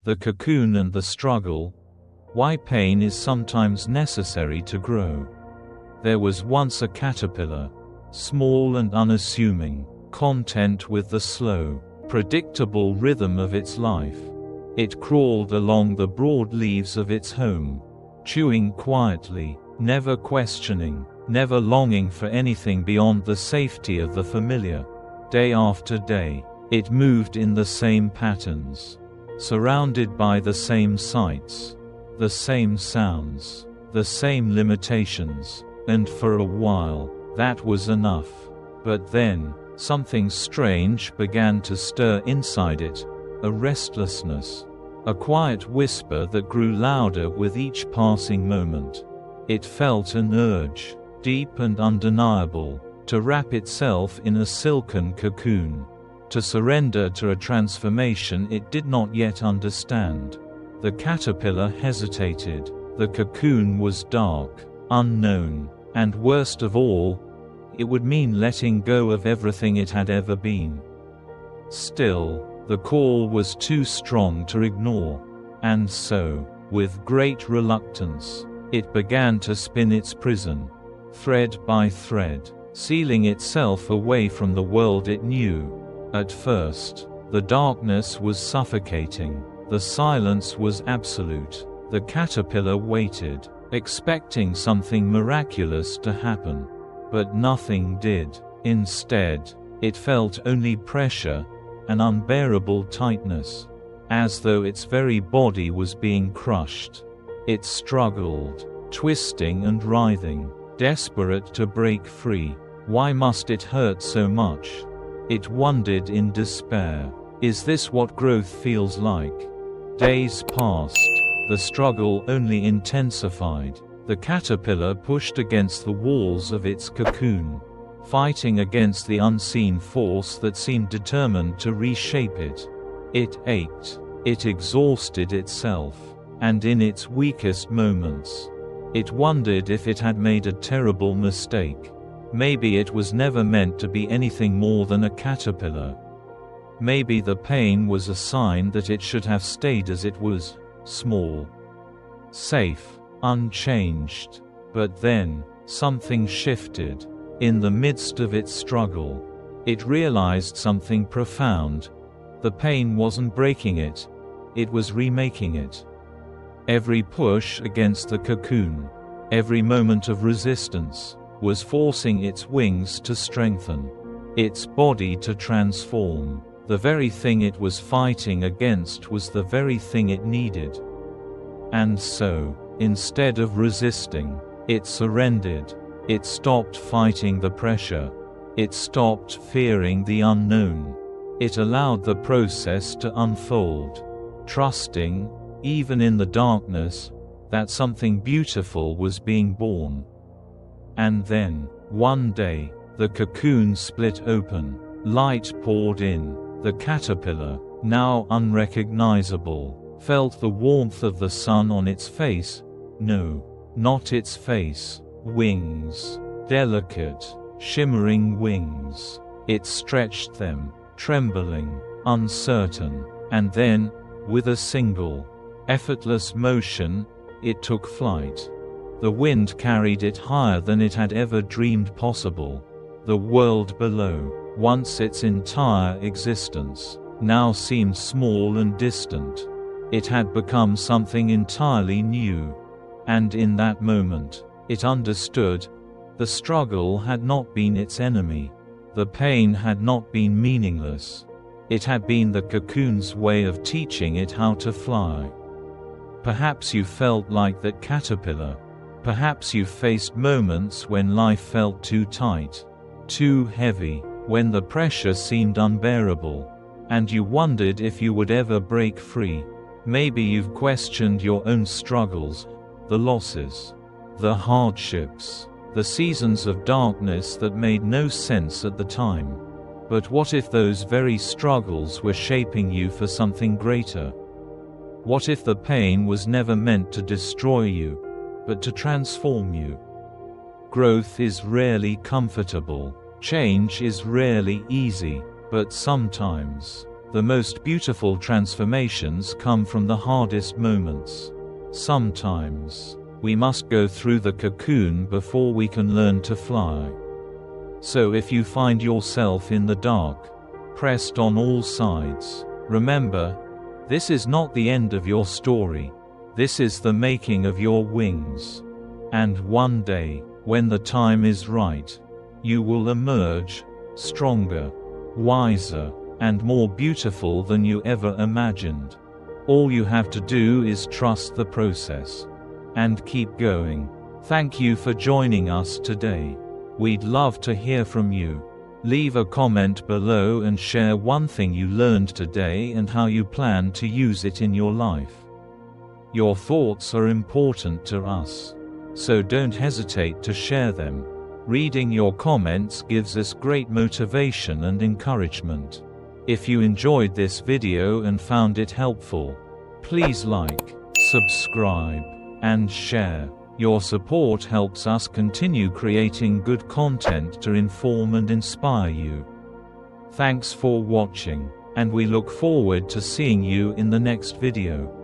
The cocoon and the struggle. Why pain is sometimes necessary to grow. There was once a caterpillar, small and unassuming, content with the slow, predictable rhythm of its life. It crawled along the broad leaves of its home, chewing quietly, never questioning, never longing for anything beyond the safety of the familiar. Day after day, it moved in the same patterns, surrounded by the same sights, the same sounds, the same limitations, and for a while, that was enough. But then, something strange began to stir inside it, a restlessness, a quiet whisper that grew louder with each passing moment. It felt an urge, deep and undeniable, to wrap itself in a silken cocoon, to surrender to a transformation it did not yet understand. The caterpillar hesitated. The cocoon was dark, unknown, and worst of all, it would mean letting go of everything it had ever been. Still, the call was too strong to ignore, and so, with great reluctance, it began to spin its prison, thread by thread, sealing itself away from the world it knew. At first, the darkness was suffocating, the silence was absolute. The caterpillar waited, expecting something miraculous to happen. But nothing did. Instead, it felt only pressure, an unbearable tightness, as though its very body was being crushed. It struggled, twisting and writhing, desperate to break free. Why must it hurt so much? It wondered in despair. Is this what growth feels like? Days passed. The struggle only intensified. The caterpillar pushed against the walls of its cocoon, fighting against the unseen force that seemed determined to reshape it. It ached. It exhausted itself. And in its weakest moments, it wondered if it had made a terrible mistake. Maybe it was never meant to be anything more than a caterpillar. Maybe the pain was a sign that it should have stayed as it was, small, safe, unchanged. But then, something shifted. In the midst of its struggle, it realized something profound. The pain wasn't breaking it, it was remaking it. Every push against the cocoon, every moment of resistance, was forcing its wings to strengthen, its body to transform. The very thing it was fighting against was the very thing it needed. And so, instead of resisting, it surrendered. It stopped fighting the pressure. It stopped fearing the unknown. It allowed the process to unfold, trusting, even in the darkness, that something beautiful was being born. And then, one day, the cocoon split open. Light poured in. The caterpillar, now unrecognizable, felt the warmth of the sun on its face. No, not its face. Wings. Delicate, shimmering wings. It stretched them, trembling, uncertain, and then, with a single, effortless motion, it took flight. The wind carried it higher than it had ever dreamed possible. The world below, once its entire existence, now seemed small and distant. It had become something entirely new. And in that moment, it understood. The struggle had not been its enemy. The pain had not been meaningless. It had been the cocoon's way of teaching it how to fly. Perhaps you felt like that caterpillar. Perhaps you faced moments when life felt too tight, too heavy, when the pressure seemed unbearable, and you wondered if you would ever break free. Maybe you've questioned your own struggles, the losses, the hardships, the seasons of darkness that made no sense at the time. But what if those very struggles were shaping you for something greater? What if the pain was never meant to destroy you, but to transform you? Growth is rarely comfortable. Change is rarely easy, but sometimes, The most beautiful transformations come from the hardest moments. Sometimes, we must go through the cocoon before we can learn to fly. So if you find yourself in the dark, pressed on all sides, remember, this is not the end of your story. This is the making of your wings. And one day, when the time is right, you will emerge, stronger, wiser, and more beautiful than you ever imagined. All you have to do is trust the process. And keep going. Thank you for joining us today. We'd love to hear from you. Leave a comment below and share one thing you learned today and how you plan to use it in your life. Your thoughts are important to us, so don't hesitate to share them. Reading your comments gives us great motivation and encouragement. If you enjoyed this video and found it helpful, please like, subscribe, and share. Your support helps us continue creating good content to inform and inspire you. Thanks for watching, and we look forward to seeing you in the next video.